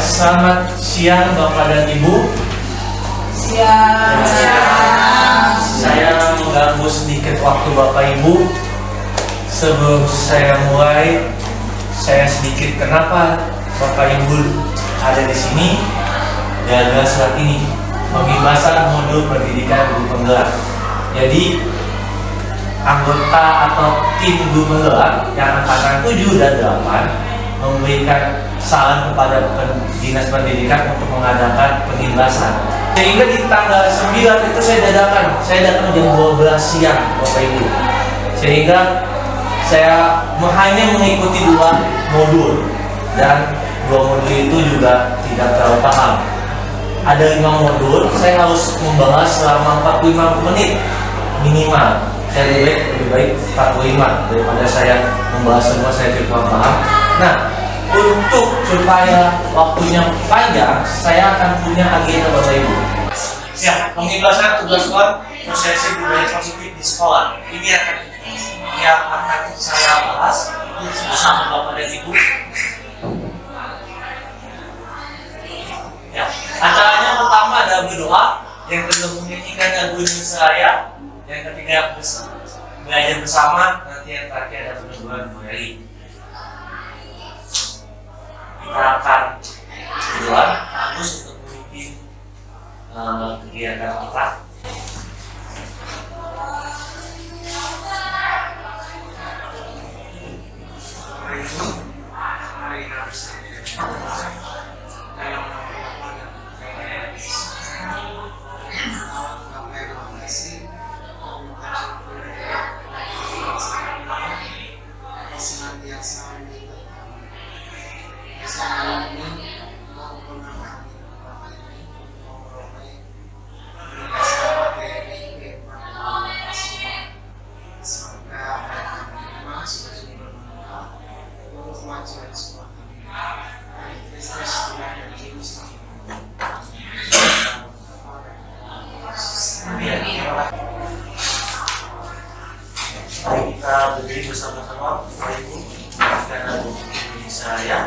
Selamat siang Bapak dan Ibu. Siang. Saya mengganggu sedikit waktu Bapak Ibu. Sebelum saya mulai, saya sedikit kenapa Bapak Ibu ada di sini. Gara-gara saat ini pembebasan modul pendidikan guru penggerak. Jadi anggota atau tim guru penggerak yang angkatan 7 dan 8 memberikan saran kepada Dinas Pendidikan untuk mengadakan pengimbasan. Sehingga di tanggal 9 itu saya datang jam 12 siang Bapak Ibu. Sehingga saya hanya mengikuti 2 modul dan 2 modul itu juga tidak terlalu paham. Ada 5 modul, saya harus membahas selama 45 menit minimal. Saya lebih baik 45 daripada saya membahas semua saya tidak paham. Nah, untuk supaya waktunya panjang, saya akan punya agenda Bapak Ibu. Siap, pengimbasan tugas sekolah prosesi budaya positif di sekolah. Ini yang akan saya bahas bersama Bapak dan Ibu. Ya, acaranya pertama ada berdoa, yang kedua menyanyikan lagu Indonesia Raya, yang ketiga belajar bersama, nanti yang terakhir ada peneguhan kembali. Kita akan berdoa bagus untuk memimpin kegiatan kita. Kita berdiri bersama-sama, Bapak Ibu, karena Indonesia Raya.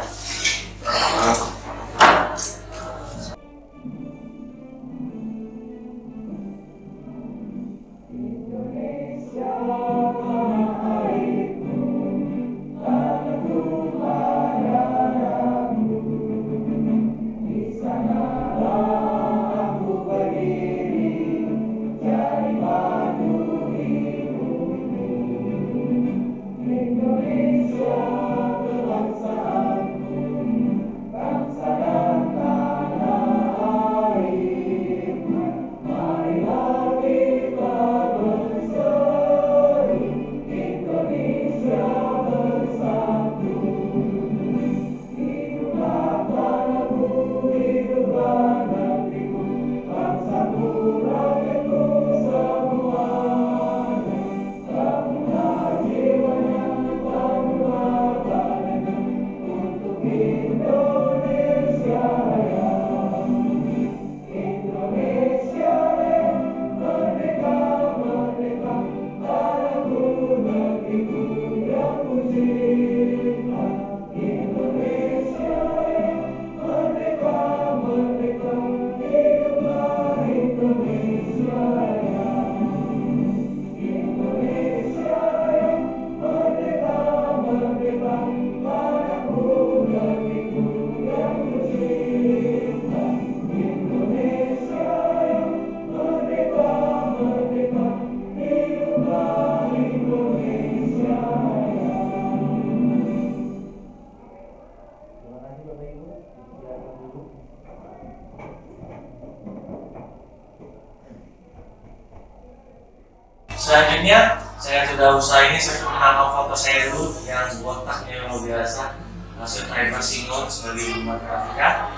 Selanjutnya, saya sudah usaha ini, saya menambah foto saya dulu yang botaknya luar biasa. Maksud privacy note sebagai rumah grafika.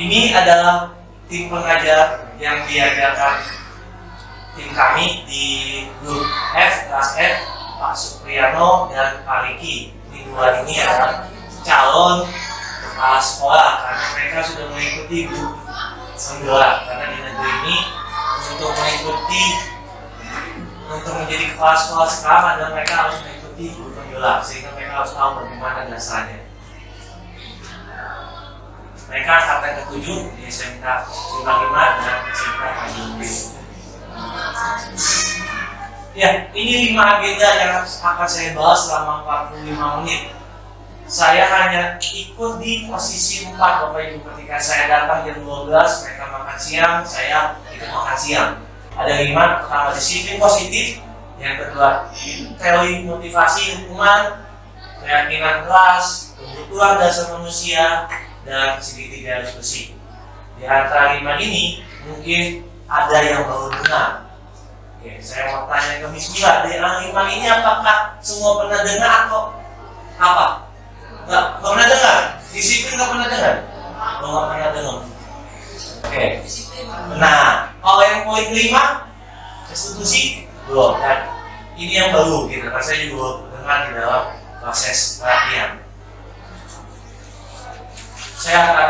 Ini adalah tim pengajar yang diajarkan tim kami di grup F, kelas F, Pak Supriyano dan Pak Riki. Ini dua ini adalah calon kepala sekolah karena mereka sudah mengikuti grup penggerak. Karena di negeri ini untuk menjadi kepala sekolah sekarang adalah mereka harus mengikuti guru penggerak sehingga mereka harus tahu bagaimana dasarnya. mereka angkatan ke-7 di SMK 55 dan SMK Tanjung. Ya, ini 5 agenda yang akan saya bahas selama 45 menit. Saya hanya ikut di posisi 4 Bapak Ibu. Ketika saya datang jam 12, mereka makan siang, saya ikut makan siang. Ada 5, pertama disiplin positif, yang kedua teori motivasi lingkungan, keyakinan kelas, kebutuhan dasar manusia, dan segitiga diskusi. Di antara 5 ini mungkin ada yang baru dengar. Oke, saya mau tanya ke Miss Mila, dari 5 ini apakah semua pernah dengar atau apa? Nggak pernah dengar? Disiplin nggak pernah dengar? Nggak pernah dengar. Oke. Nah, kalau yang poin 5, restitusi belum. Dan ini yang baru, gitu. Karena saya juga dengar di dalam proses latihan. Saya akan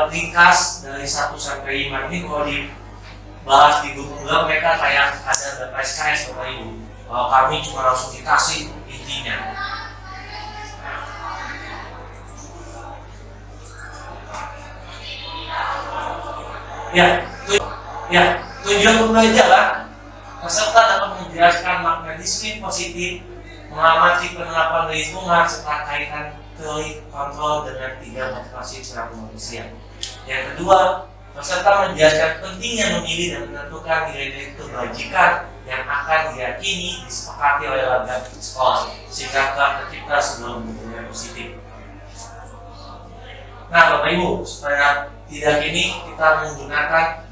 meringkas dari 1 sampai 5 ini. Kalau dibahas di grup tunggal, mereka kayak ada berapa SKS Bapak Ibu. Kalau kami cuma langsung dikasih intinya. Tujuan pembelajaran, peserta dapat menjelaskan makna disiplin positif, mengamati penerapan lingkungan serta kaitan teori kontrol dengan 3 motivasi perilaku manusia. Yang kedua, peserta menjelaskan pentingnya memilih dan menentukan nilai-nilai kebajikan yang akan diyakini disepakati oleh warga sekolah sehingga telah tercipta sebelum nilai positif. Nah, Bapak Ibu, supaya tidak ini kita menggunakan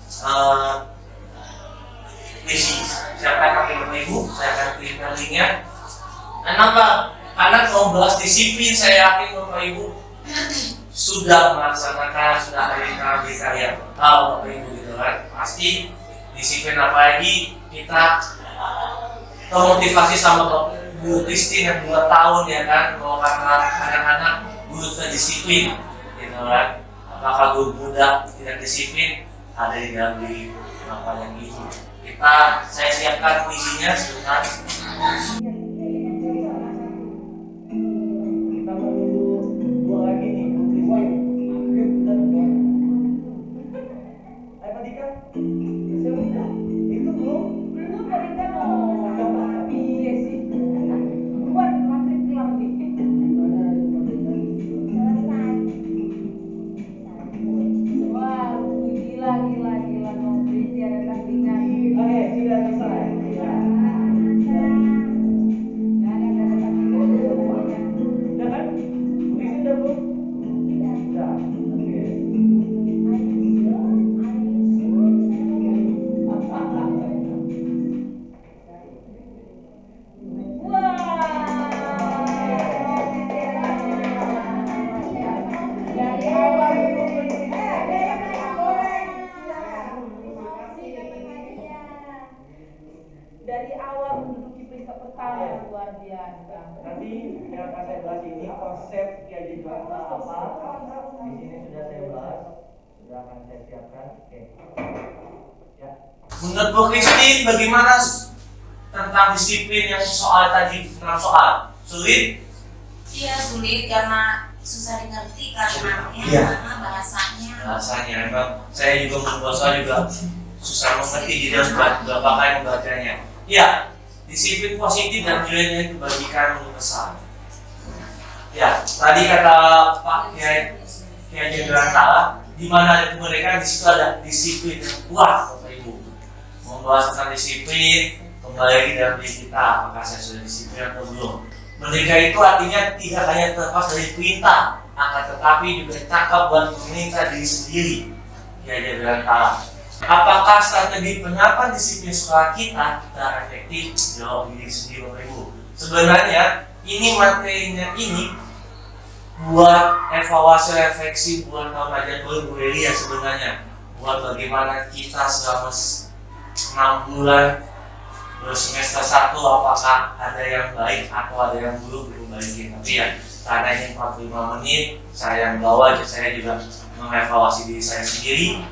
misi. Siapkan HP Bapak Ibu, saya akan kirimkan linknya. Kenapa? Karena mau bahas disiplin, saya yakin Bapak Ibu sudah melaksanakan, sudah hari karya. Tahu Bapak Ibu gitu kan? Pasti disiplin, apalagi kita termotivasi sama Bu Christine yang 2 tahun ya kan, bahwa karena anak-anak guru terdisiplin gitu kan. Apakah guru muda tidak disiplin? Ada di dalam diri Bapak yang Ibu. Saya siapkan isinya sebentar. Dari awal menduduki peringkat pertama luar biasa. Nanti yang akan saya bahas ini konsep kiai Juanda apa? Di sini sudah saya bahas, sudah akan saya siapkan. Oke. Ya. Menurut Bu Christine, bagaimana tentang disiplin yang soal tadi 6 soal? Sulit? Iya sulit karena susah dimengerti karena bahasanya. Memang saya juga membuat soal juga susah mengerti, jadi harus berapa kali membacanya. Ya, disiplin positif dan nilai-nilai kebajikan universal. Ya, tadi kata Pak Kiai Jenderal, di mana ada kemerdekaan, di situ ada disiplin yang kuat, Bapak Ibu. Membahas tentang disiplin, kembali lagi dalam diri kita, apakah saya sudah disiplin atau belum. Merdeka itu artinya tidak hanya terlepas dari perintah, akan tetapi juga cakap buat meminta diri sendiri. Kiai Jenderal, apakah strategi penerapan disiplin sekolah kita efektif? Jawab diri sendiri Bapak Ibu. Sebenarnya ini materinya ini buat evaluasi refleksi buat tahun ajaran baru Bu Elia sebenarnya, buat bagaimana kita selama 6 bulan semester 1 apakah ada yang baik atau ada yang buruk belum balikin. Tapi ya karena ini 45 menit saya yang bawa, saya juga mengevaluasi diri saya sendiri.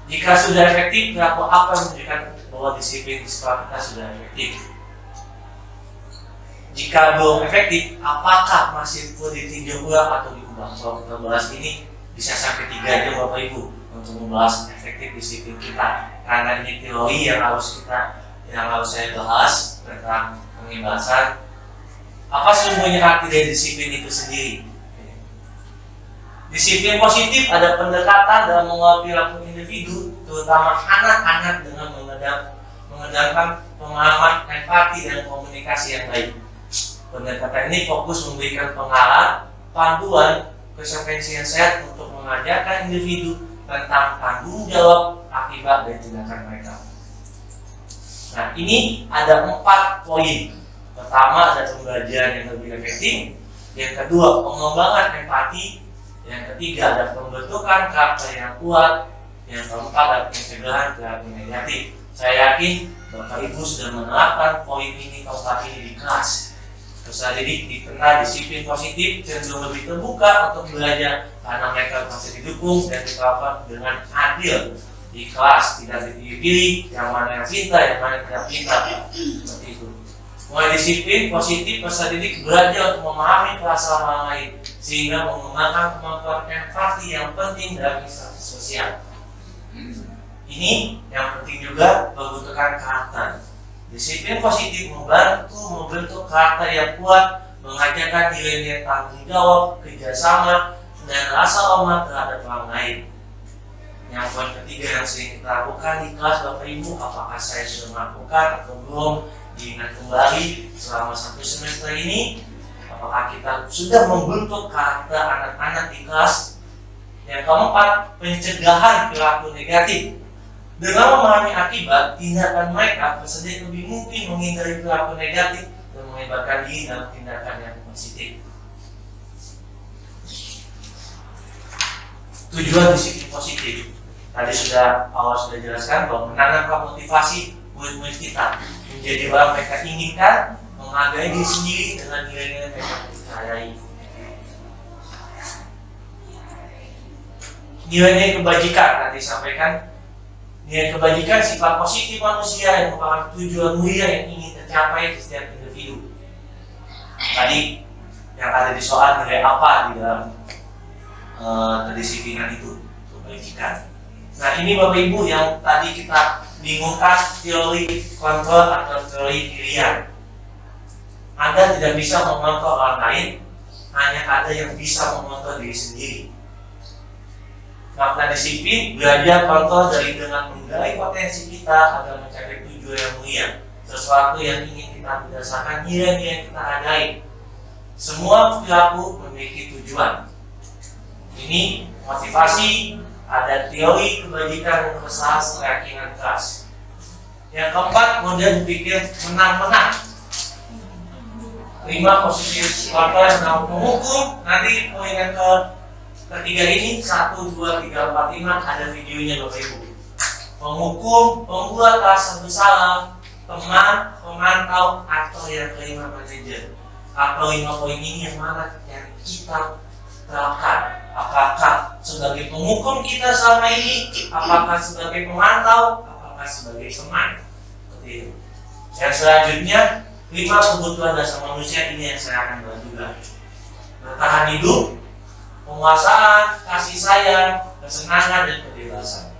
Jika sudah efektif, berapa apa yang menunjukkan bahwa disiplin di sekolah kita sudah efektif? Jika belum efektif, apakah masih perlu ditinjau ulang atau diubah? Kalau kita bahas ini bisa sampai 3 jam Bapak Ibu untuk membahas efektif disiplin kita, karena ini teori yang harus saya bahas tentang pengikhlasan. Apa sesungguhnya arti dari disiplin itu sendiri? Disiplin positif ada pendekatan dalam mengawal perilaku individu, terutama anak-anak, dengan mengedepankan pemahaman, empati, dan komunikasi yang baik. Pendekatan ini fokus memberikan pengarah, panduan, konsekuensi yang sehat untuk mengajarkan individu tentang tanggung jawab akibat dari tindakan mereka. Nah, ini ada 4 poin. Pertama, ada pembelajaran yang lebih efektif. Yang kedua, pengembangan empati. Yang ketiga, ada pembentukan karakter yang kuat. Yang keempat, ada pencegahan perilaku negatif. Saya yakin Bapak Ibu sudah menerapkan poin ini keempat ini di kelas. Peserta didik dikenal disiplin positif, cenderung lebih terbuka untuk belajar karena mereka masih didukung dan diterapkan dengan adil di kelas, tidak dipilih yang mana yang pintar, yang mana yang tidak pintar, seperti itu. Mulai disiplin positif, peserta didik belajar untuk memahami perasaan orang lain sehingga mengembangkan kemampuan empati yang penting dalam interaksi sosial. Ini yang penting juga membutuhkan karakter. Disiplin positif membentuk karakter yang kuat, mengajarkan nilai-nilai tanggung jawab, kerjasama, dan rasa hormat terhadap orang lain. Yang poin ketiga yang sering kita lakukan di kelas Bapak Ibu, apakah saya sudah melakukan atau belum, diingat kembali selama 1 semester ini, apakah kita sudah membentuk karakter anak-anak di kelas. Yang keempat, pencegahan perilaku negatif. Dengan memahami akibat tindakan mereka, peserta lebih mungkin menghindari perilaku negatif dan melibatkan diri dalam tindakan yang positif. Tujuan disiplin positif tadi awal sudah jelaskan bahwa menanamkan motivasi murid-murid kita menjadi orang mereka inginkan, menghargai diri sendiri dengan nilai-nilai mereka percayai. Nilai-nilai kebajikan tadi sampaikan. Nilai kebajikan sifat positif manusia yang merupakan tujuan mulia yang ingin tercapai di setiap individu. Tadi yang ada di soal, nilai apa di dalam kedisiplinan itu, kebajikan. Nah, ini Bapak Ibu yang tadi kita bingungkan teori kontrol atau teori pilihan. Anda tidak bisa mengontrol orang lain, hanya ada yang bisa mengontrol diri sendiri. Makna disiplin belajar kontrol dari dengan menggali potensi kita agar mencapai tujuan yang mulia, sesuatu yang ingin kita berdasarkan nilai-nilai yang kita hargai. Semua perilaku memiliki tujuan. Ini motivasi, ada teori kebajikan dan kesalahan keyakinan keras. Yang keempat, model berpikir menang-menang. 5 positif kontrol yang menghukum. Nanti poin yang ketiga ini 1, 2, 3, 4, 5 ada videonya Bapak Ibu. Penghukum, pembuat rasa bersalah, teman, pemantau, atau yang kelima manajer. Atau 5 poin ini yang mana yang kita terapkan? Apakah sebagai penghukum kita selama ini? Apakah sebagai pemantau? Apakah sebagai teman? Seperti itu. Yang selanjutnya 5 kebutuhan dasar manusia, ini yang saya akan bahas juga. Bertahan hidup, penguasaan, kasih sayang, kesenangan, dan kebebasan.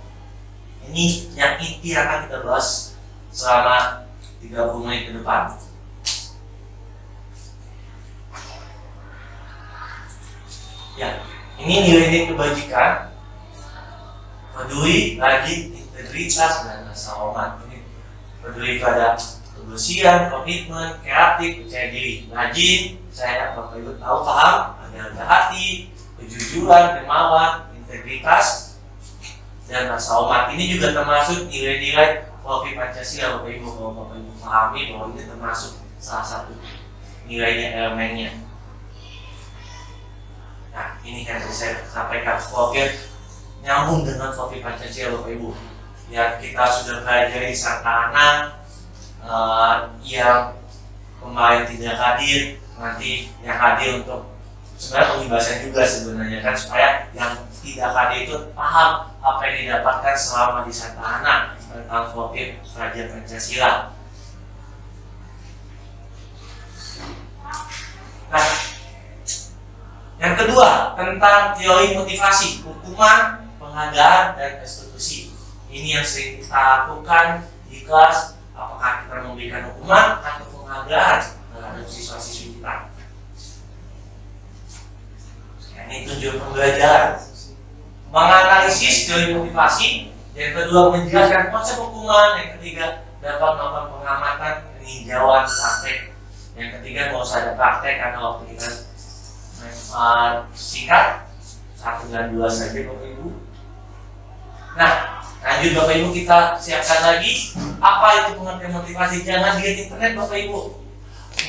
Ini yang inti akan kita bahas selama 30 menit ke depan. Ya, ini nilai-nilai kebajikan, peduli, rajin, integritas, dan rasa hormat. Ini peduli pada kebersihan, komitmen, kreatif, percaya diri. Rajin, saya Bapak Ibu tahu, paham, ada hati, kejujuran, dermawan, integritas, dan rasa hormat. Ini juga termasuk nilai-nilai Polri Pancasila. Bapak Ibu, kalau Bapak Ibu pahami bahwa ini termasuk salah satu nilainya, elemennya. Nah, ini yang saya sampaikan, Polri nyambung dengan Polri Pancasila Bapak Ibu. Ya, kita sudah pelajari Santa Ana yang kemarin tidak hadir, nanti yang hadir untuk sebenarnya pembahasan juga sebenarnya kan, supaya yang tidak hadir itu paham apa yang didapatkan selama di Santa Ana tentang Polri Kerajaan Pancasila. Nah, yang kedua tentang teori motivasi. hukuman, penghargaan, dan restitusi. Ini yang sering kita lakukan di kelas. Apakah kita memberikan hukuman atau penghargaan terhadap siswa-siswi kita. Ini tujuan pembelajaran. Menganalisis teori motivasi. Yang kedua, menjelaskan konsep hukuman. Yang ketiga, dapat melakukan pengamatan, peninjauan, praktek. Yang ketiga, nggak usah ada praktek karena waktu kita singkat, 1 dan 2 saja Bapak Ibu. Nah, lanjut Bapak Ibu, kita siapkan lagi apa itu pengertian motivasi. Jangan lihat internet Bapak Ibu,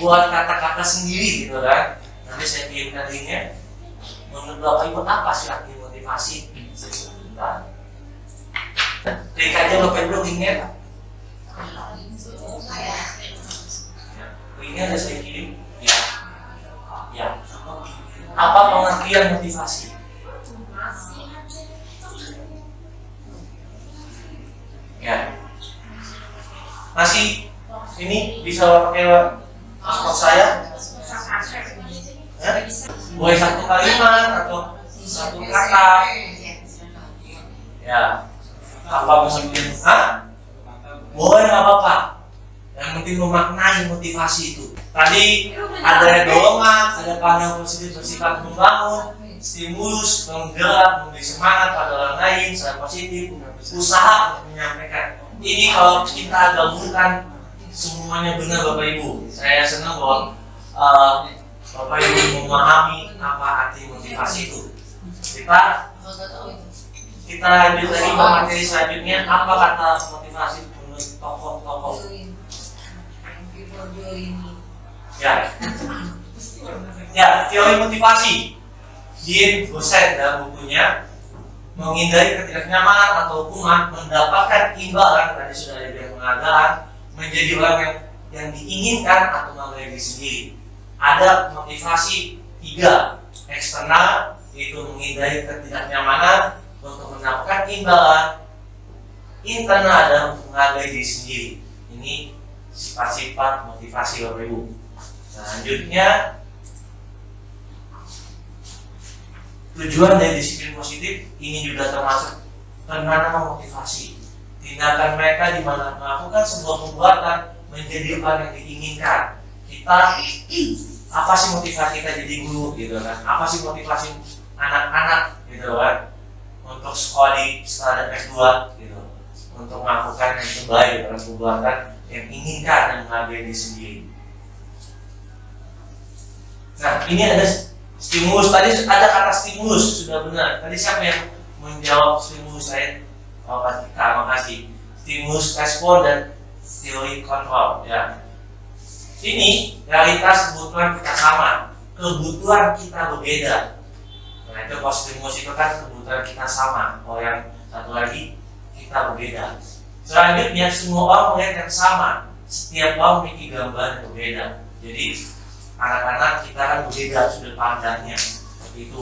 buat kata-kata sendiri gitu kan. Nanti saya kirimkan linknya. Menurut Bapak Ibu apa sih arti motivasi? Nah, klik aja Bapak Ibu linknya. Linknya ada saya kirim. Ya. Apa pengertian motivasi? Ya. Masih ini bisa pakai paspor saya? Ya? Boleh satu kalimat atau satu kata? Ya. Apa maksudnya? Hah? Boleh, nggak apa-apa. Yang penting memaknai motivasi itu. Tadi ada dorongan, ada pandangan positif bersifat membangun, stimulus, menggerak, memberi semangat pada orang lain, secara positif, usaha untuk menyampaikan. Ini kalau kita gabungkan semuanya benar Bapak Ibu. Saya senang bahwa Bapak Ibu memahami apa arti motivasi itu. Kita lanjut lagi ke materi selanjutnya. Apa kata motivasi menurut tokoh-tokoh? Ya, teori motivasi. Jean Gosset dalam bukunya menghindari ketidaknyamanan atau hukuman, mendapatkan imbalan, tadi sudah ada yang penghargaan, menjadi orang yang diinginkan atau menghargai diri sendiri. Ada motivasi 3 eksternal, yaitu menghindari ketidaknyamanan untuk mendapatkan imbalan. Internal ada menghargai diri sendiri. Ini sifat-sifat motivasi Bapak Ibu. Selanjutnya, tujuan dari disiplin positif ini juga termasuk penanaman motivasi. Tindakan mereka di mana melakukan sebuah perbuatan menjadi apa yang diinginkan. Kita apa sih motivasi kita jadi guru gitu kan? Apa sih motivasi anak-anak gitu kan? Untuk sekolah di standar S2 gitu. Untuk melakukan yang terbaik dalam perbuatan yang inginkan dan menghargai diri sendiri. Nah, ini ada stimulus. Tadi ada kata stimulus, sudah benar. Tadi siapa yang menjawab stimulus saya? Oh, kita, makasih. Stimulus, respon, dan teori kontrol. Ya. Ini realitas kebutuhan kita sama, kebutuhan kita berbeda. Nah, itu kalau stimulus itu kan kebutuhan kita sama. Kalau yang satu lagi kita berbeda. Selanjutnya, semua orang melihat yang sama. Setiap orang memiliki gambaran yang berbeda. Jadi anak-anak kita kan berbeda sudut pandangnya seperti itu.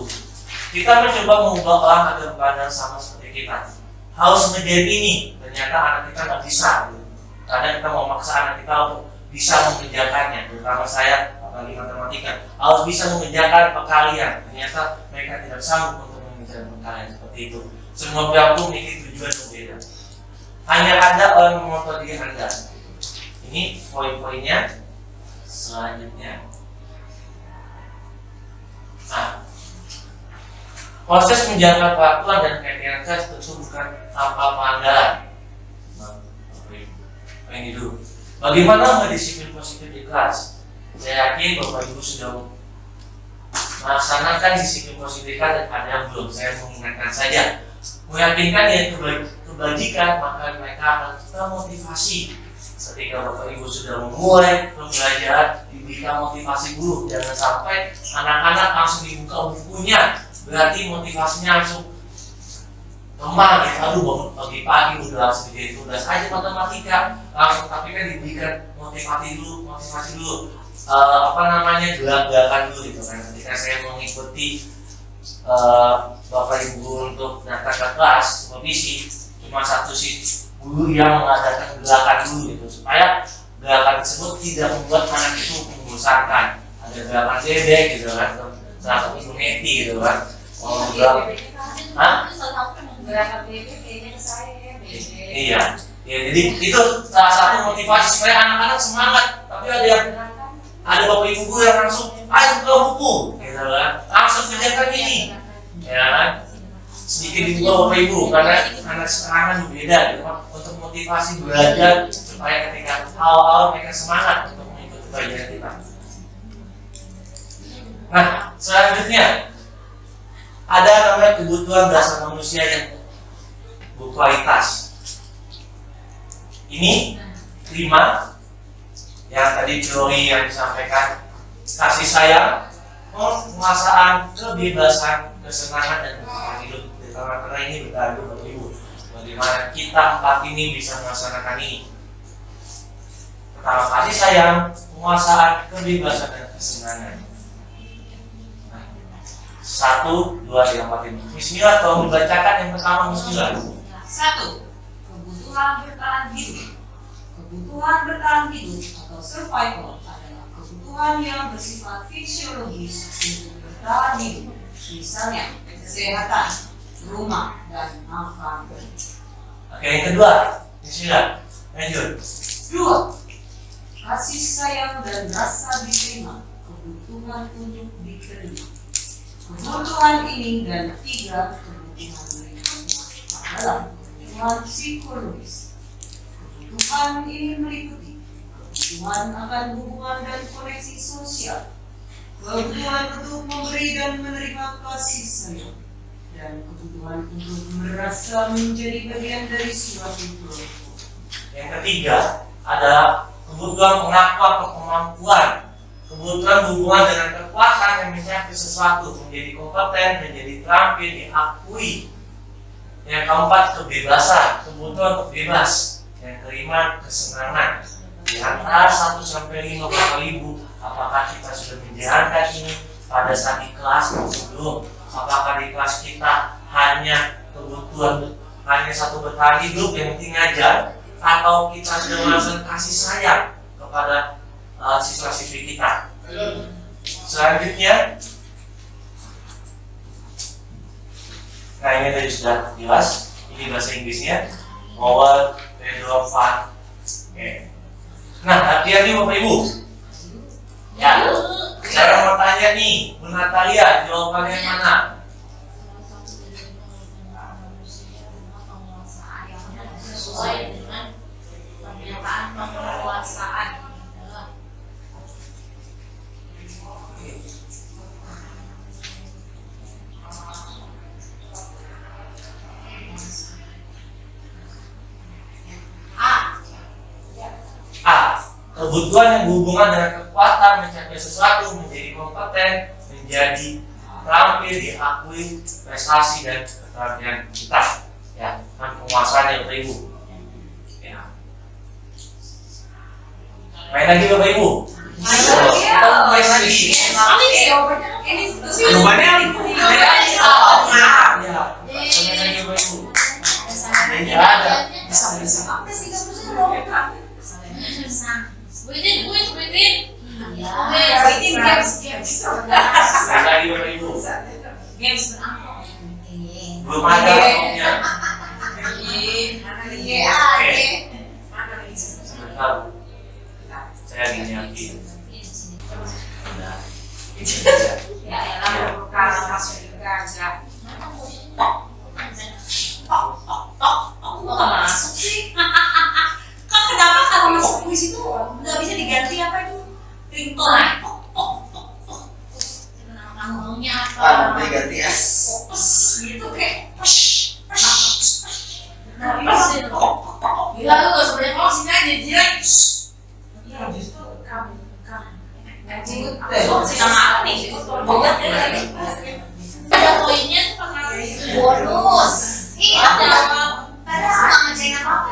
Kita mencoba mengubah orang agar pandang sama seperti kita. Harus menjadi ini, ternyata anak kita nggak bisa. Kadang kita mau maksa anak kita untuk bisa mengerjakannya, terutama saya, apalagi matematika, harus bisa mengerjakan perkalian. Ternyata mereka tidak sanggup untuk mengerjakan perkalian seperti itu. Semua pihak pun memiliki tujuan berbeda. Hanya Anda orang mengontrol diri Anda. Ini poin-poinnya. Selanjutnya. Nah, proses menjalankan peraturan dan kriteria tes tentu bukan tanpa pelanggaran. Nah, ini dulu. Bagaimana mendisiplin positif di kelas? Saya yakin Bapak Ibu sudah melaksanakan disiplin positif dan ada belum? Saya mengingatkan saja. Meyakinkan yang kebajikan, maka mereka akan termotivasi. Ketika Bapak Ibu sudah memulai pembelajaran, diberikan motivasi dulu. Jangan sampai anak-anak langsung dibuka bukunya, berarti motivasinya langsung lemah gitu. Aduh, bangun pagi-pagi udah langsung jadi tugas aja matematika langsung, tapi kan diberikan motivasi dulu, gerak-gerakan dulu gitu kan. Ketika saya mengikuti Bapak Ibu untuk datang ke kelas supervisi, cuma satu sih guru yang mengadakan gerakan dulu gitu, supaya gerakan tersebut tidak membuat anak itu membosankan. Ada gerakan bebek gitu kan, salah satu neti gitu kan. mau berapa? Hah? Iya. Ya, jadi itu salah satu motivasi supaya anak-anak semangat. Tapi ada bapak ibu guru yang langsung ayo buka buku, gitu kan? Langsung kerjakan ini, ya kan? Sedikit dibuka bapak ibu karena anak sekarang berbeda, gitu kan? Untuk motivasi belajar supaya ketika awal-awal mereka semangat untuk mengikuti pelajaran kita. Nah, selanjutnya ada namanya kebutuhan dasar manusia yang berkualitas. Ini 5 yang tadi teori yang disampaikan: kasih sayang, penguasaan, kebebasan, kesenangan, dan kenikmatan hidup. Di tengah-tengah ini beradu Bapak Ibu, bagaimana kita 4 ini bisa melaksanakan ini. Pertama, kasih sayang, penguasaan, kebebasan, dan kesenangan. 1, 2, 3, 4 ini. Bismillah, tolong dibacakan yang pertama. Bismillah. 1. Kebutuhan bertahan hidup. Kebutuhan bertahan hidup atau survival adalah kebutuhan yang bersifat fisiologis untuk bertahan hidup, misalnya kesehatan, rumah, dan makan. Oke, yang kedua. Bismillah. Lanjut. 2. Kasih sayang dan rasa diterima, kebutuhan untuk diterima. Kebutuhan ini dan 3 kebutuhan berikutnya adalah kebutuhan psikologis. Kebutuhan ini meliputi kebutuhan akan hubungan dan koneksi sosial, kebutuhan untuk memberi dan menerima kasih sayang, dan kebutuhan untuk merasa menjadi bagian dari suatu kelompok. Yang ketiga adalah kebutuhan pengaku atau kemampuan. Kebutuhan hubungan dengan kekuatan yang mencapai sesuatu, menjadi kompeten, menjadi terampil, diakui. Yang keempat, kebebasan, kebutuhan untuk bebas. Yang kelima, kesenangan. Di antara 1 sampai 5 Bapak Ibu, apakah kita sudah menjalankan ini pada saat di kelas atau belum? Apakah di kelas kita hanya kebutuhan, hanya 1 bertahan hidup yang penting ngajar, atau kita sudah melakukan kasih sayang kepada siswa-siswi kita? Selanjutnya, nah ini tadi sudah jelas. Ini bahasa Inggrisnya, moral, pedro, fun. Oke. Nah, hati-hati Bapak Ibu. Ya, saya mau tanya nih, Bu Natalia, jawabannya mana? Sesuai dengan pernyataan penguasaan. A. Kebutuhan yang berhubungan dengan kekuatan mencapai sesuatu, menjadi kompeten, menjadi terampil, diakui, prestasi dan keterampilan kita. Ya, dan penguasaan yang Bapak Ibu. Ya. Main lagi Bapak Ibu. Kita main lagi. Jawabannya ya. Main lagi Bapak Ibu. Ya ada. Within. Main lagi Bapak Ibu. Games berangkok. Belum ada pokoknya. Sebentar. Saya lagi nyiapin. Nah. Ya, elah kalau masuk juga aja. Kok masuk sih? Kan kenapa kalau masuk kuis itu nggak bisa diganti apa itu? Ringtone. Ngomongnya apa? Ganti es. Gitu kayak nah bisa gila lu gak sebenarnya mau sini aja dia ya justru kamu ngaji aku sih sama nih banget ya ada poinnya tuh pernah bonus iya karena sama ngecengin aku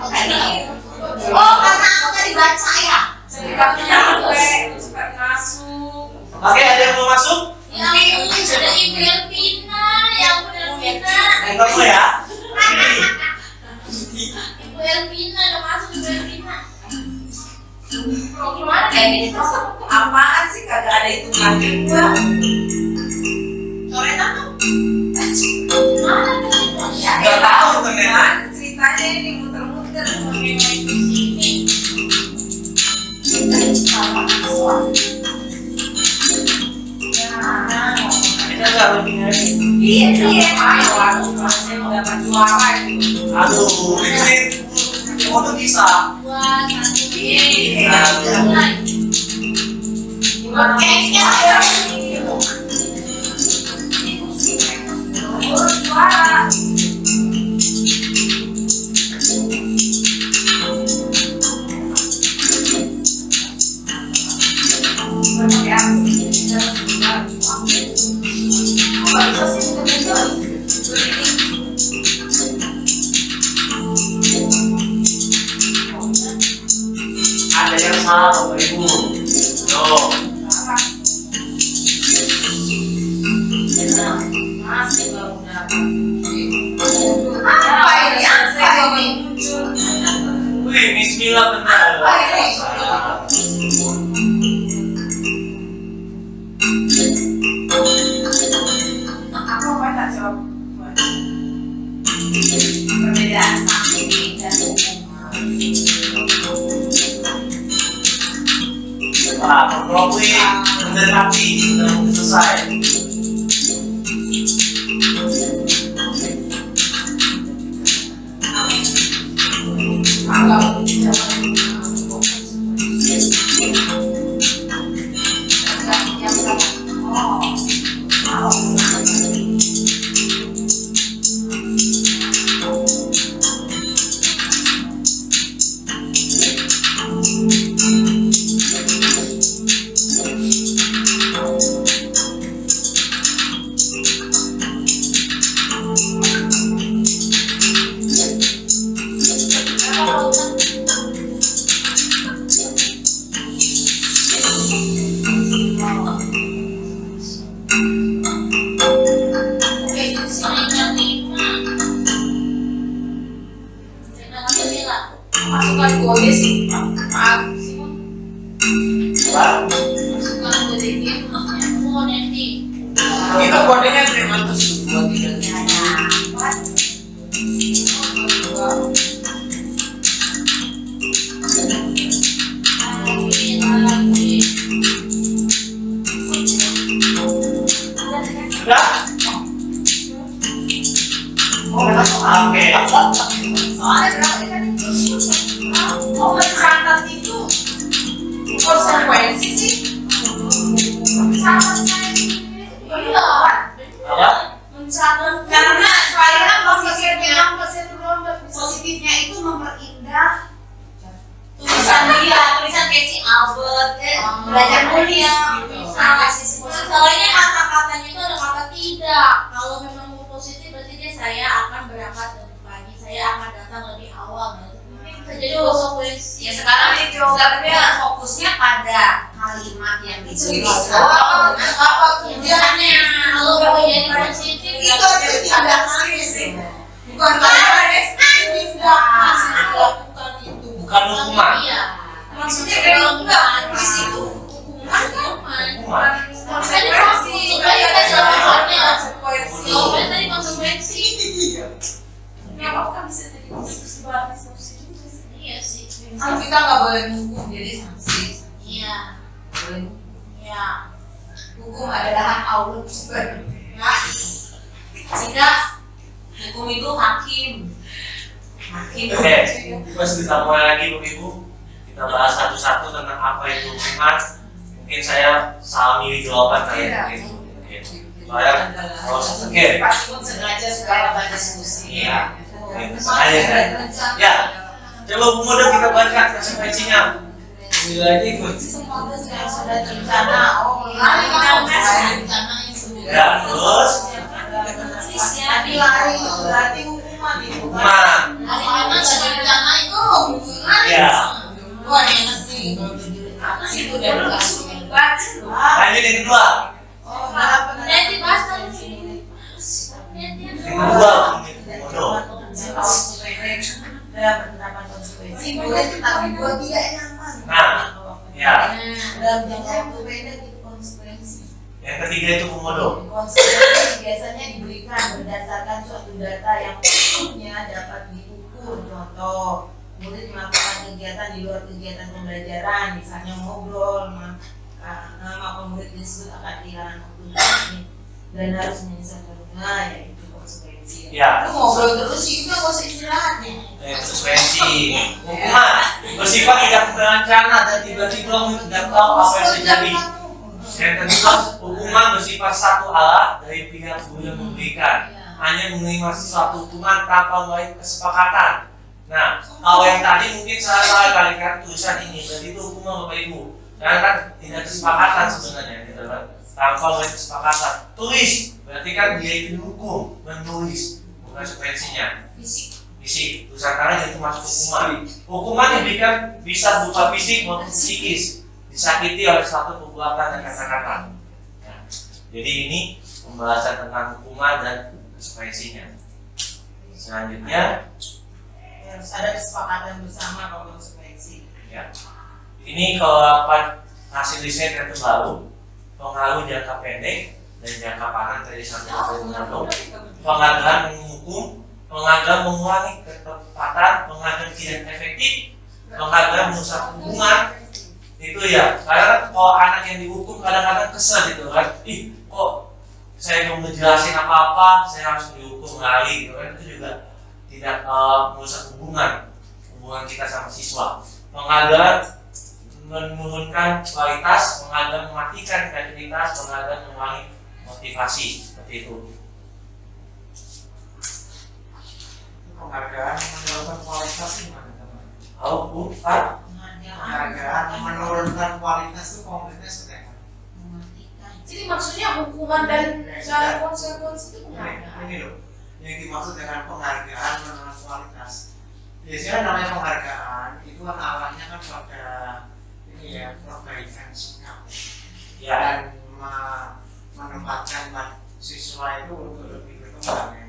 oh karena aku tadi baca ya ceritanya gue suka masuk. Oke, ada yang mau masuk? Ya ampun, ada Ibu Elvina, ya ampun Elvina. Kamu ya? Ibu Elvina, udah masuk Ibu Elvina. Gimana kayak gini terus? Apaan sih kagak ada itu kaki gua? Coretan tuh. nggak pentingnya? Iya, ayo aku saya mau dapat juara gitu. Aduh, ini foto bisa. Buat satu ini. Kayaknya Juara. Ada yang salah Bapak Ibu. Yo. Masih baru dapat. apa ini? Apa ini? Wih, bismillah benar. Aku mau tak jawab. Perbedaan sanksi dan hukuman. Pak, Profi mendekati sudah selesai. Masukkan kode sih, maaf sih. Pak, Masukkan kode game, mau nanti. Itu kodenya 323. sudah? Oke. Soalnya berarti kan mencatat itu konsekuensi sih. Mencatat saya iya. Apa? Mencatat Karena saya positifnya positifnya itu memperindah tulisan dia, tulisan kayak si Albert, belajar nulis. Soalnya kata-katanya itu ada kata tidak. Kalau memang mau positif berarti dia saya akan berangkat lebih pagi, saya akan datang lebih awal. Jadi konsekuensi. ya sekarang ini jawabannya fokusnya pada kalimat yang ditulis. Apa tujuannya? Kalau mau jadi positif Itu aja tidak sih. Bukan aktif lakukan itu. Bukan hukuman. Iya. Maksudnya kalau enggak di situ Hukuman. konsekuensi. Supaya kita jawabannya Konsekuensi. jawabannya tadi konsekuensi. Kenapa kan bisa jadi terus dibahas sanksi juga sih? Iya sih. Kan kita nggak boleh menghukum jadi sanksi. Iya. Boleh. Iya. Hukum adalah hak Allah. Ya. Sehingga hukum itu hakim. Oke, masih kita mulai lagi Bapak Ibu. Kita bahas satu-satu tentang apa itu hukuman. Mungkin saya salah milih jawaban kalian. Oke. Soalnya oke. Pasti pun sengaja supaya ada diskusi. Iya. Sengaja kan? Ya. Coba Bu Moda kita baca konsekuensinya. Bila ikut. Yang sudah rencana, Lari kita rencana yang sebelumnya. Ya, terus tapi lari itu berarti hukuman itu. hukuman. Hari memang sudah rencana itu hukuman. Iya. Wah enak sih. Apa sih itu udah langsung baca loh. Lanjut yang kedua. Oh, malah Nanti bahas tadi sini. Yang kedua, Bu Modo. dalam penerapan konsekuensi boleh tapi buat tidak nyaman. Nah, ya. Dalam jangka waktu pendek itu konsekuensi. Yang ketiga itu Bu Modo. Konsekuensi biasanya diberikan berdasarkan suatu data yang umumnya dapat diukur. Contoh, murid melakukan kegiatan di luar kegiatan pembelajaran, misalnya ngobrol, maka nama pemurid disebut akan kehilangan waktu. dan harus menyelesaikan rumah, yaitu konsekuensi. Ya. Lu ngobrol terus sih, udah nggak usah istirahatnya. Konsekuensi. Hukuman bersifat tidak berencana dan tiba-tiba tidak tahu apa yang terjadi. Yang kedua, hukuman bersifat satu arah dari pihak guru yang memberikan. Hanya menerima suatu hukuman tanpa melalui kesepakatan. Nah, kalau yang tadi mungkin salah kalikan tulisan ini, berarti itu hukuman Bapak Ibu. Karena kan tidak kesepakatan sebenarnya, gitu kan? Tanpa melalui kesepakatan. Tulis, berarti kan dia itu dihukum, menulis, bukan konsekuensinya. Fisik, tulisan tangan itu masuk hukuman. Hukuman diberikan bisa berupa fisik maupun psikis, disakiti oleh suatu perbuatan dan kata-kata. Nah, jadi ini pembahasan tentang hukuman dan konsekuensinya. Selanjutnya Harus ada kesepakatan bersama kalau konsekuensi. ya. Ini kalau hasil riset yang terbaru, pengaruh jangka pendek dan jangka panjang dari satu pengadilan menghukum, pengadilan mengurangi ketepatan, pengadilan tidak efektif, pengadilan merusak hubungan. Itu ya, karena kalau anak yang dihukum kadang-kadang kesel gitu kan, ih kok saya belum ngejelasin apa-apa, saya harus dihukum lagi gitu kan. Itu juga tidak merusak hubungan kita sama siswa. Pengadilan menurunkan kualitas, pengadilan mematikan kreativitas, pengadilan mengurangi motivasi, seperti itu. Penghargaan menurunkan kualitas gimana teman? Oh, bukan. Penghargaan menurunkan kualitas itu konkretnya seperti apa? Jadi maksudnya hukuman dan konsekuensi itu penghargaan. Ini loh, yang dimaksud dengan penghargaan menurunkan kualitas. Biasanya namanya penghargaan itu kan arahnya kan pada ini ya, perbaikan sikap Ya. dan menempatkan siswa itu untuk lebih berkembang ya.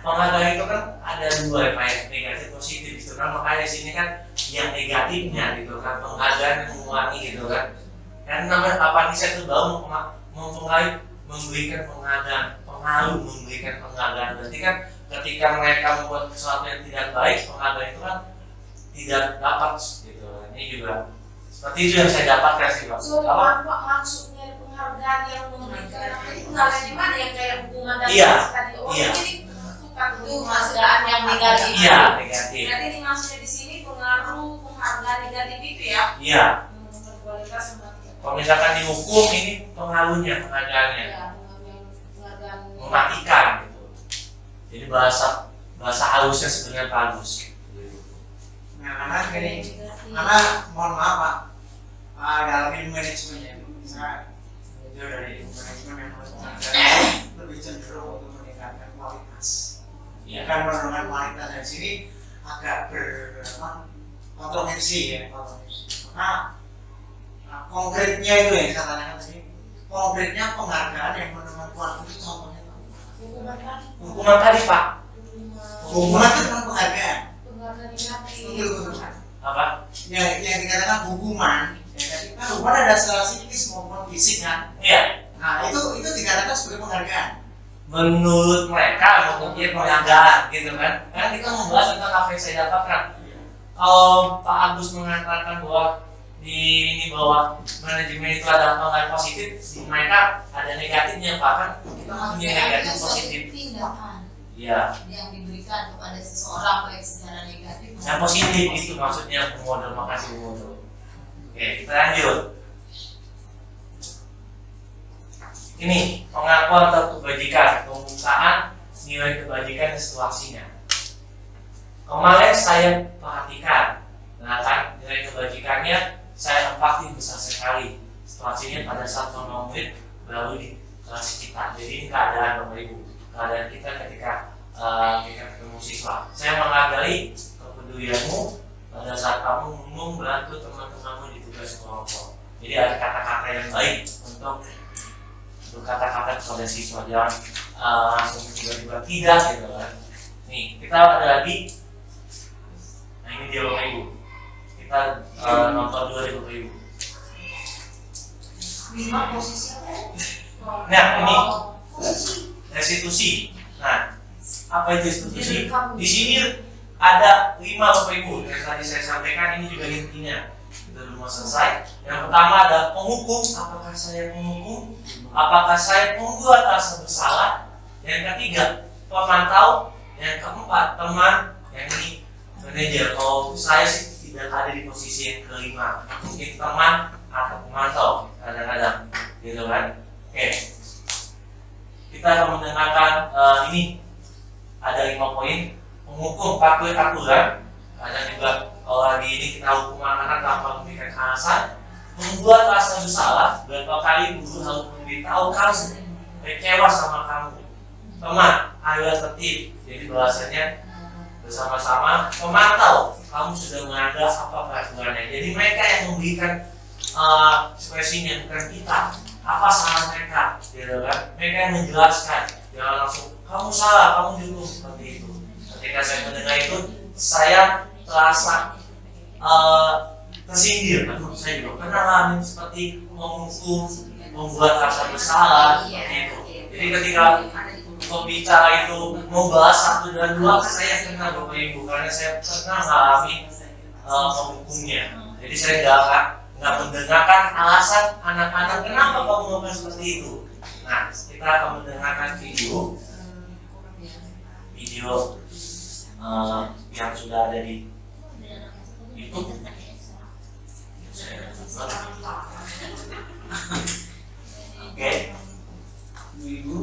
Penghargaan itu kan ada dua ya, Pak, negatif positif gitu kan. Makanya di sini kan yang negatifnya gitu kan, penghargaan yang mengurangi gitu kan. Dan namanya apa nih, saya tuh baru mempengaruhi memberikan pengaruh memberikan penghargaan. Berarti kan ketika mereka membuat sesuatu yang tidak baik, penghargaan itu kan tidak dapat gitu. Ini juga seperti itu yang saya dapatkan sih, Pak. So, Apa? Pak, maksudnya penghargaan yang memberikan penghargaan yang mana yang kayak hukuman dan Iya. tadi? Oh, Iya. jadi bukan Itu penghargaan yang negatif. Iya, negatif. Berarti ini maksudnya di sini pengaruh penghargaan negatif itu ya? Iya. Menurunkan kualitas mematikan. Kalau misalkan dihukum, ini pengaruhnya, penghargaannya Ya, penghargaan mematikan gitu. Jadi bahasa halusnya sebenarnya bagus. Nah, karena mohon maaf Pak, dalam ilmu manajemen ya, saya belajar dari ilmu manajemen yang harus penghargaan lebih cenderung untuk meningkatkan kualitas. Iya. Bukan menurunkan kualitas, dan sini agak kontroversi ya, karena konkretnya itu yang saya tanyakan tadi, konkretnya penghargaan yang menurunkan kualitas itu contohnya apa? hukuman tadi. Hukuman tadi, Pak. Hukuman itu bukan penghargaan. Penghargaan negatif. Apa? Yang dikatakan hukuman, ya, tadi kan hukuman ada secara psikis maupun fisik kan. Iya. Nah itu dikatakan sebagai penghargaan. Menurut mereka mungkin penghargaan gitu kan. Karena kita membahas tentang apa yang saya dapatkan. Kalau Pak Agus mengatakan bahwa bahwa manajemen itu ada penghargaan positif, di mereka ada negatifnya, bahkan kita punya negatif positif. Tindakan Iya. yang diberikan kepada seseorang baik secara negatif Yang positif itu maksudnya model, makasih model. Oke, kita lanjut. Ini pengakuan atau kebajikan, pembukaan nilai kebajikan dan situasinya. Kemarin saya perhatikan, nah kan nilai kebajikannya saya empati besar sekali. Situasinya pada saat murid baru di kelas kita. Jadi ini keadaan Bapak Ibu, keadaan kita ketika kita ketemu siswa. Saya menghargai kepedulianmu pada saat kamu membantu teman-temanmu di tugas kelompok. Jadi ada kata-kata yang baik untuk berkata-kata kepada siswa, jangan langsung tiba-tiba tidak gitu kan. Nih kita ada lagi. Nah ini dia Bapak Ibu. Kita nonton dulu deh Bapak Ibu. posisi apa? Nah ini restitusi. Nah apa itu restitusi? Di sini ada 5 Bapak Ibu yang tadi saya sampaikan, ini juga intinya. kita belum selesai. Yang pertama ada penghukum. Apakah saya penghukum? Apakah saya membuat rasa bersalah? Yang ketiga, pemantau. Yang keempat, teman. Yang ini manajer. Kalau saya sih tidak ada di posisi yang kelima, mungkin teman atau pemantau kadang-kadang, gitu kan? Oke, kita akan mendengarkan ini ada 5 poin. Menghukum, patuhi aturan. Ada juga kalau lagi ini kita hukum anak-anak tanpa memberikan alasan. Membuat rasa bersalah, berapa kali guru harus memberitahu kamu kecewa sama kamu. Teman, ayolah tertib. Jadi bahasanya bersama-sama. Pemantau, kamu sudah menganggap apa peraturannya. Jadi mereka yang memberikan ekspresinya, bukan kita. Apa salah mereka, gitu kan? Mereka yang menjelaskan. Jangan langsung kamu salah, kamu dihukum seperti itu. Ketika saya mendengar itu, saya terasa tersindir. Aduh, saya juga pernah ngalamin seperti menghukum, membuat rasa bersalah, seperti itu. Jadi ketika pembicara itu mau bahas 1 dan 2, saya kenal Bapak Ibu karena saya pernah mengalami menghukumnya. Jadi saya nggak mendengarkan alasan anak-anak kenapa kamu melakukan seperti itu. Nah, kita akan mendengarkan video yang sudah ada di YouTube. Oke, Ibu.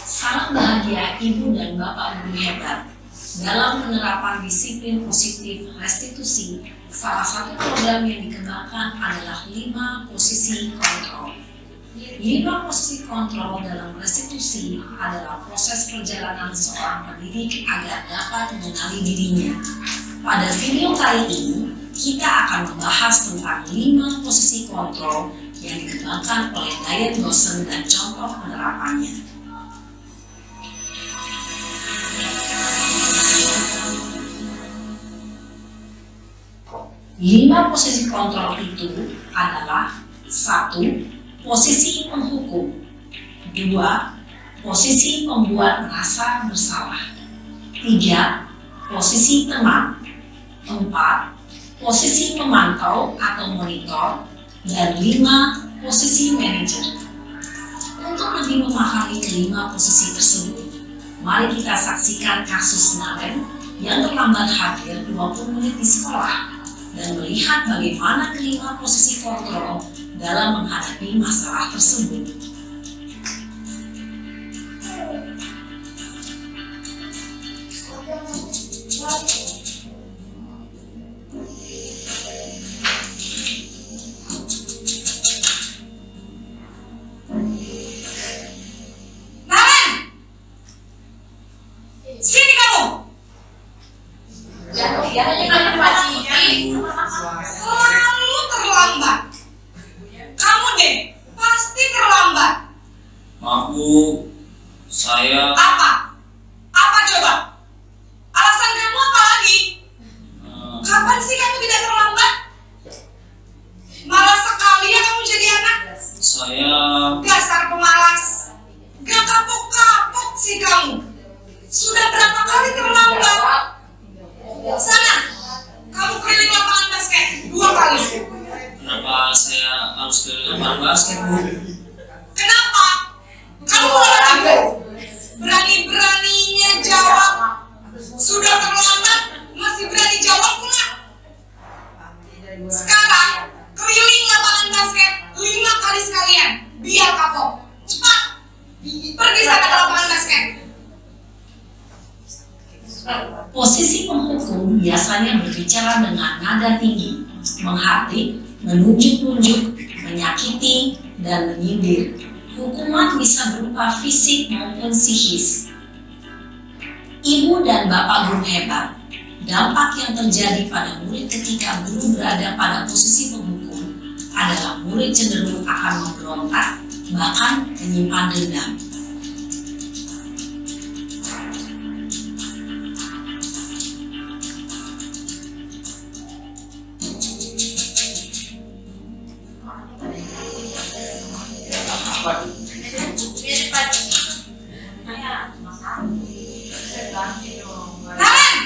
Sangat bahagia Ibu dan Bapak guru hebat dalam penerapan disiplin positif restitusi. Salah satu program yang dikembangkan adalah 5 posisi kontrol. 5 posisi kontrol dalam restitusi adalah proses perjalanan seorang pendidik agar dapat mengenali dirinya. Pada video kali ini, kita akan membahas tentang 5 posisi kontrol yang dikembangkan oleh Diane Dawson dan contoh penerapannya. 5 posisi kontrol itu adalah 1. Posisi penghukum, 2. Posisi pembuat merasa bersalah, 3. Posisi teman, 4. Posisi pemantau atau monitor, dan 5. Posisi manajer. Untuk lebih memahami kelima posisi tersebut, mari kita saksikan kasus Naren yang terlambat hadir 20 menit di sekolah dan melihat bagaimana kelima posisi kontrol dalam menghadapi masalah tersebut. Selalu terlambat. Kamu deh, pasti terlambat. Maaf Bu, saya Apa? Apa coba? Alasan kamu apa lagi? Kapan sih kamu tidak terlambat? Malas sekali ya kamu jadi anak. saya Dasar pemalas. Gak kapok-kapok sih kamu. Sudah berapa kali terlambat? Sana, kamu keliling lapangan basket 2 kali. kenapa saya harus ke lapangan basket Bu? Kenapa? Kamu olahraga. Berani-beraninya jawab. Sudah terlambat, masih berani jawab pula. Sekarang, keliling lapangan basket 5 kali sekalian. Biar kapok. Cepat. Pergi sana ke lapangan basket. Posisi penghukum biasanya berbicara dengan nada tinggi, menghardik, menunjuk-nunjuk, menyakiti, dan menyindir. Hukuman bisa berupa fisik maupun psikis. Ibu dan Bapak guru hebat, dampak yang terjadi pada murid ketika guru berada pada posisi penghukum adalah murid cenderung akan memberontak, bahkan menyimpan dendam. Naren!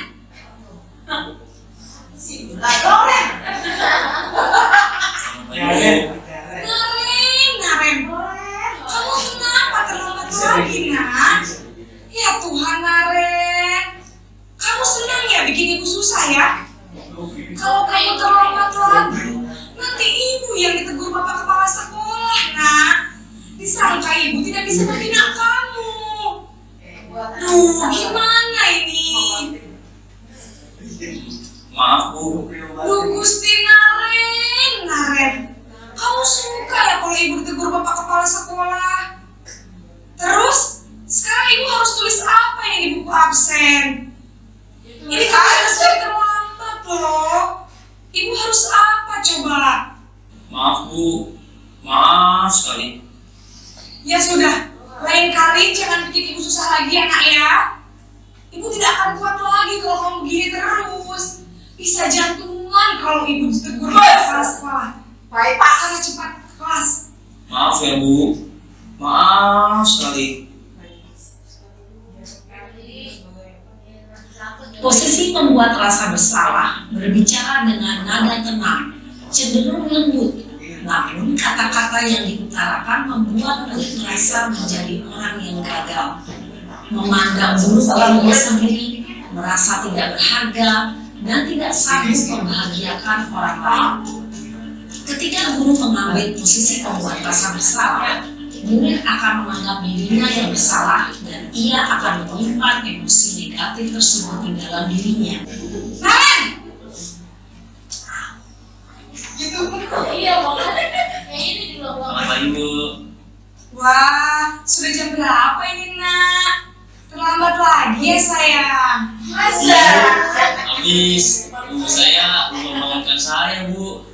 Bu, maaf sekali. Ya sudah, lain kali jangan bikin ibu susah lagi ya nak ya. Ibu tidak akan kuat lagi kalau kamu begini terus. Bisa jantungan kalau ibu ditegur di sekolah. Baik Pak. Sana cepat ke kelas. Maaf ya Bu, maaf sekali. Posisi pembuat rasa bersalah berbicara dengan nada tenang, cenderung lembut, namun kata-kata yang diutarakan membuat murid merasa menjadi orang yang gagal, memandang buruk dirinya sendiri, merasa tidak berharga, dan tidak sanggup membahagiakan orang lain. Ketika guru mengambil posisi pembuat rasa bersalah, murid akan menganggap dirinya yang bersalah dan ia akan menyimpan emosi negatif tersebut di dalam dirinya. Gitu. Iya banget. Yang ini juga Selamat pagi Bu. Wah, sudah jam berapa ini nak? Terlambat lagi ya sayang. Masa? Habis, ibu saya membangunkan saya Bu.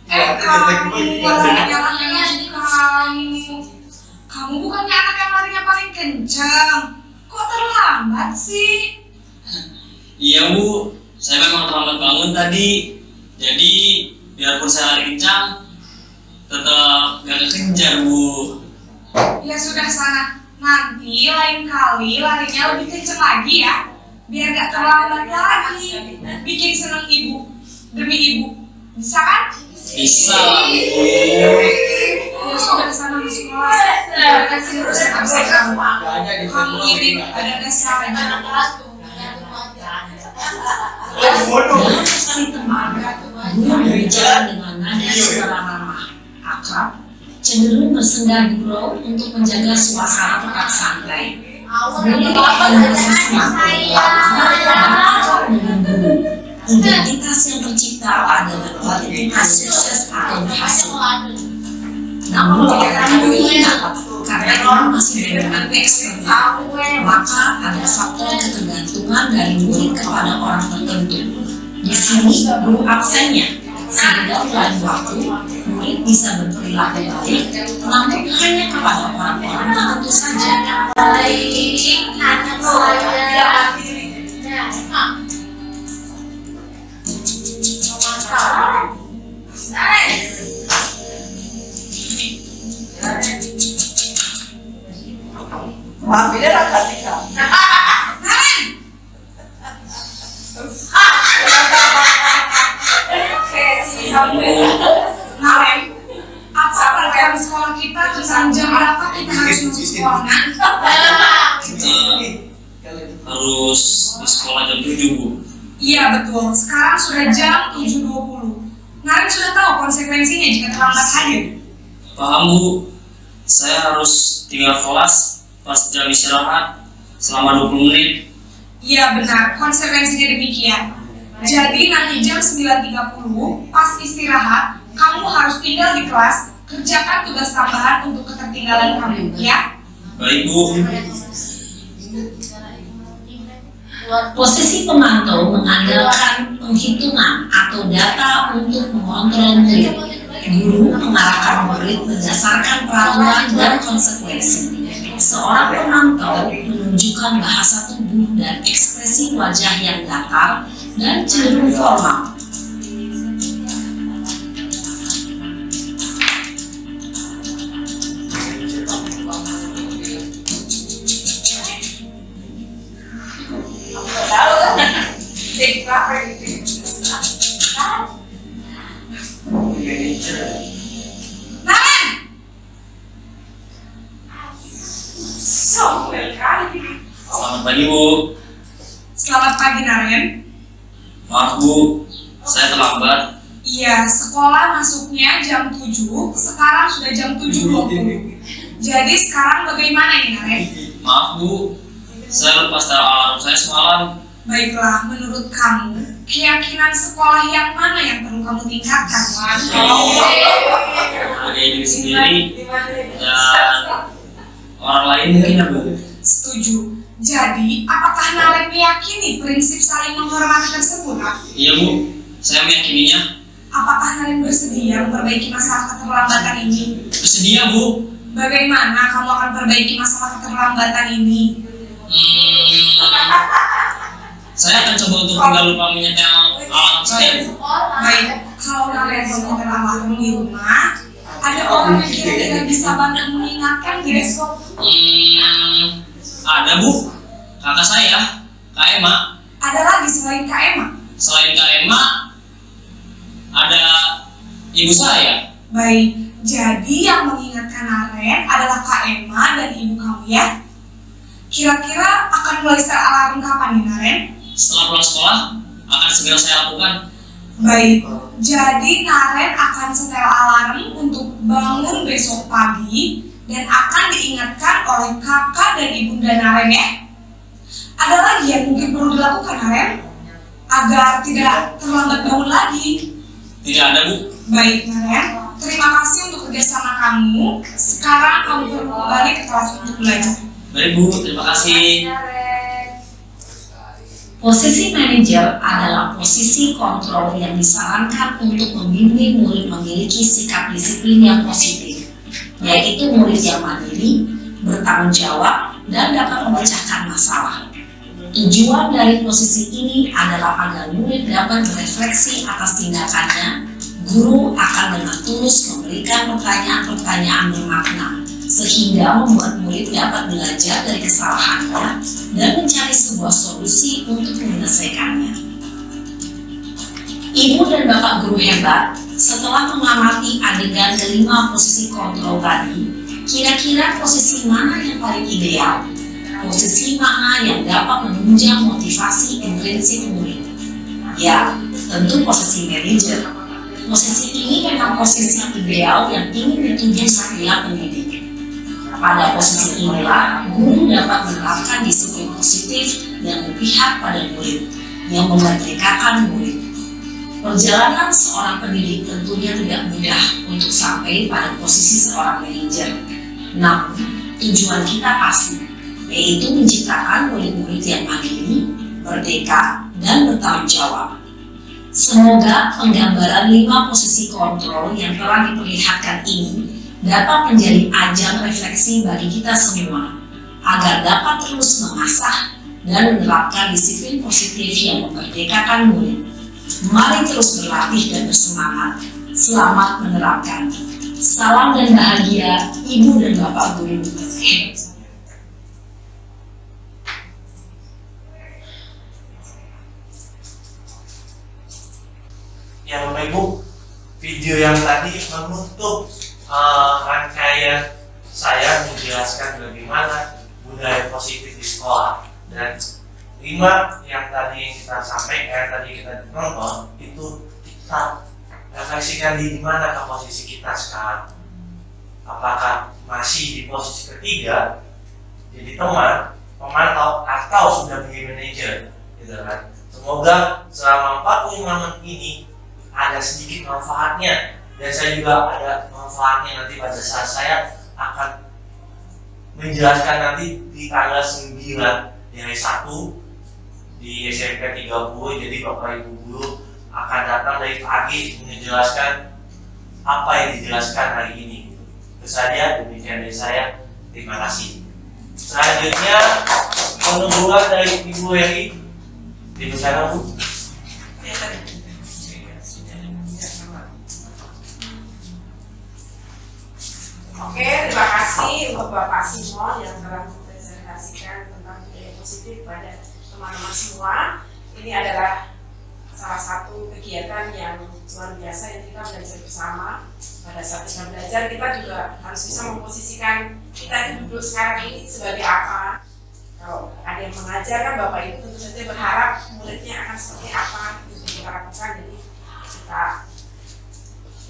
Kamu malah nyalahin kamu. Kamu bukannya anak yang larinya paling kencang. Kok terlambat sih? Iya Bu, saya memang terlambat bangun tadi. Jadi biarpun saya lari kencang, tetap gak kekejar Bu. Ya sudah sana. Nanti lain kali larinya lebih kencang lagi ya. Biar gak terlambat lagi. Bikin seneng ibu. Demi ibu. Bisa kan? Bisa lah Bu. Ya sudah sana masuk kelas. Ada kasih urusan absen kamu. Kamu ini ada dasar aja. Posisi tenang, guru berbicara dengan nada suara ramah, akrab, cenderung bersenda gurau untuk menjaga suasana tetap santai. Murid akan merasa senang dengan guru. Identitas yang tercipta adalah kualitas sukses atau berhasil. Namun tidak akan mengingat karena orang masih menggunakan eksternal, maka ada faktor ketergantungan dari murid kepada orang tertentu. Di sini guru absennya, sehingga lain waktu murid bisa berperilaku baik, namun hanya kepada orang-orang tertentu saja. baik anak saya. Maaf ini rakyat kita. Naren, apa program sekolah kita tentang jam berapa kita harus masuk sekolah? Harus di sekolah jam 7 Bu. Iya betul, sekarang sudah jam 7.20. Naren sudah tahu konsekuensinya jika terlambat hadir. Paham Bu, saya harus tinggal kelas pas jam istirahat selama 20 menit. Iya benar, konsekuensinya demikian. Jadi nanti jam 9.30 pas istirahat, kamu harus tinggal di kelas, kerjakan tugas tambahan untuk ketertinggalan kamu, ya? Baik Bu. Posisi pemantau mengandalkan penghitungan atau data untuk mengontrol murid. Guru mengarahkan murid berdasarkan peraturan dan konsekuensi. Seorang pemantau menunjukkan bahasa tubuh dan ekspresi wajah yang datar dan cenderung formal. Naren! Selamat pagi Bu. Selamat pagi Naren. Maaf Bu, saya terlambat. Iya, sekolah masuknya jam 7, sekarang sudah jam 7.20. Jadi sekarang bagaimana ini Naren? Maaf Bu, saya lupa setel alarm saya semalam. Baiklah, menurut kamu, keyakinan sekolah yang mana yang perlu kamu tingkatkan? Hargai diri sendiri dan orang lain mungkin ya Bu. Setuju. Jadi, apakah Naren meyakini prinsip saling menghormati tersebut? Iya Bu, saya meyakininya. apakah Naren bersedia memperbaiki masalah keterlambatan ini? Bersedia, Bu. Bagaimana kamu akan perbaiki masalah keterlambatan ini? Saya akan coba untuk tinggal lupa menyetel alarm saya. Baik, kalau Naren menyetel alarm di rumah, ada orang yang kira-kira bisa bantu mengingatkan tidak? Ada, Bu. Kakak saya, Kak Emma. Ada lagi selain Kak Emma? Selain Kak Emma, ada ibu saya. Baik, jadi yang mengingatkan Naren adalah Kak Emma dan ibu kamu ya? Kira-kira akan mulai setel alarm kapan nih Naren? Setelah pulang sekolah, akan segera saya lakukan. Baik, jadi Naren akan setel alarm untuk bangun besok pagi dan akan diingatkan oleh kakak dan ibunda Naren ya. Ada lagi yang mungkin perlu dilakukan Naren agar tidak terlambat bangun lagi? Tidak ada, Bu. Baik Naren, terima kasih untuk kerjasama kamu. Sekarang kamu perlu kembali ke kelas untuk belajar. Baik, Bu. Terima kasih. Posisi manajer adalah posisi kontrol yang disarankan untuk membimbing murid memiliki sikap disiplin yang positif, yaitu murid yang mandiri, bertanggung jawab, dan dapat memecahkan masalah. Tujuan dari posisi ini adalah agar murid dapat berefleksi atas tindakannya. Guru akan dengan tulus memberikan pertanyaan-pertanyaan bermakna, sehingga membuat murid dapat belajar dari kesalahannya dan mencari sebuah solusi untuk menyelesaikannya. Ibu dan Bapak guru hebat, setelah mengamati adegan kelima posisi kontrol tadi, kira-kira posisi mana yang paling ideal? Posisi mana yang dapat menunjang motivasi intrinsik murid? Ya, tentu posisi manajer. Posisi ini memang posisi ideal yang ingin dituju setiap pendidik. Pada posisi inilah, guru dapat menerapkan disiplin positif yang berpihak pada murid, yang memerdekakan murid. Perjalanan seorang pendidik tentunya tidak mudah untuk sampai pada posisi seorang manajer. Namun, tujuan kita pasti, yaitu menciptakan murid-murid yang mandiri, merdeka, dan bertanggung jawab. Semoga penggambaran 5 posisi kontrol yang telah diperlihatkan ini dapat menjadi ajang refleksi bagi kita semua, agar dapat terus mengasah dan menerapkan disiplin positif yang memerdekakan murid. Mari terus berlatih dan bersemangat. Selamat menerapkan. Salam dan bahagia, Ibu dan Bapak Guru. Ya Bapak Ibu, video yang tadi menutup rangkaian saya menjelaskan bagaimana budaya positif di sekolah, dan 5 yang tadi kita sampaikan, tadi kita nonton, itu kita refleksikan di mana ke posisi kita sekarang. Apakah masih di posisi ketiga, jadi teman, pemantau, atau sudah menjadi manajer, gitu kan? Semoga selama 45 menit ini ada sedikit manfaatnya, dan saya juga ada manfaatnya nanti pada saat saya akan menjelaskan nanti di tanggal 9 di hari 1 di SMP 30. Jadi Bapak Ibu guru akan datang dari pagi menjelaskan apa yang dijelaskan hari ini. Itu saja, demikian dari saya. Terima kasih. Selanjutnya penubuhan dari Ibu Heri. Di sana Bu. Oke, terima kasih untuk Bapak Simon yang telah mempresentasikan tentang budaya positif pada teman-teman semua. Ini adalah salah satu kegiatan yang luar biasa yang kita belajar bersama. Pada saat kita belajar, kita juga harus bisa memposisikan kita itu duduk sekarang ini sebagai apa. Kalau ada yang mengajar kan Bapak Ibu tentu saja berharap muridnya akan seperti apa yang kita lakukan. Jadi kita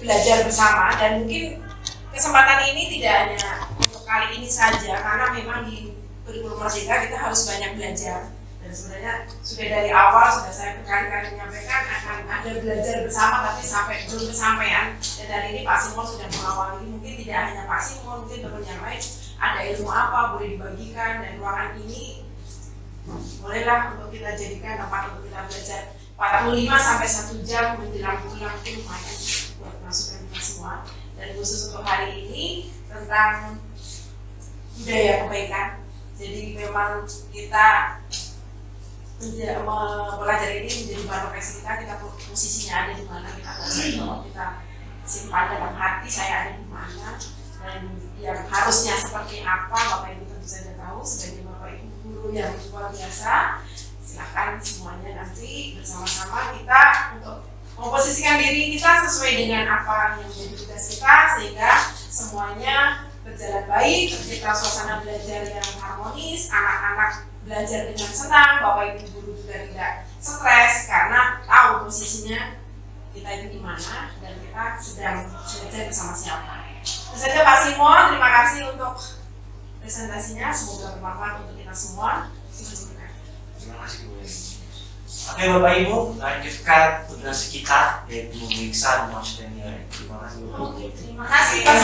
belajar bersama, dan mungkin kesempatan ini tidak hanya untuk kali ini saja, karena memang di kurikulum Merdeka kita harus banyak belajar. Dan sebenarnya sudah dari awal sudah saya berkali-kali menyampaikan akan ada belajar bersama, tapi sampai belum kesampaian. Dan hari ini Pak Simon sudah mengawali, mungkin tidak hanya Pak Simon, mungkin teman yang lain ada ilmu apa boleh dibagikan, dan ruangan ini bolehlah untuk kita jadikan tempat untuk kita belajar. 45 sampai 1 jam menjelang pulang itu lumayan buat masukan kita semua. Dan khusus untuk hari ini tentang budaya kebaikan. Jadi memang kita belajar ini menjadi bahan refleksi kita posisinya ada di mana, kita bahwa kita simpan dalam hati saya ada di mana, dan yang harusnya seperti apa Bapak Ibu tentu saja tahu sebagai Bapak Ibu guru yang luar biasa. Silakan semuanya nanti bersama-sama kita untuk memposisikan diri kita sesuai dengan apa yang menjadi tugas kita sehingga semuanya berjalan baik, tercipta suasana belajar yang harmonis, anak-anak belajar dengan senang, Bapak Ibu guru juga tidak stres karena tahu posisinya kita itu di mana dan kita sedang belajar bersama siapa. Itu saja Pak Simon, terima kasih untuk presentasinya, semoga bermanfaat untuk kita semua. Terima kasih Bu. Oke Bapak Ibu, lanjutkan tugas kita yaitu memeriksa memasukkan nilai. Terima kasih Bu. Terima kasih Pak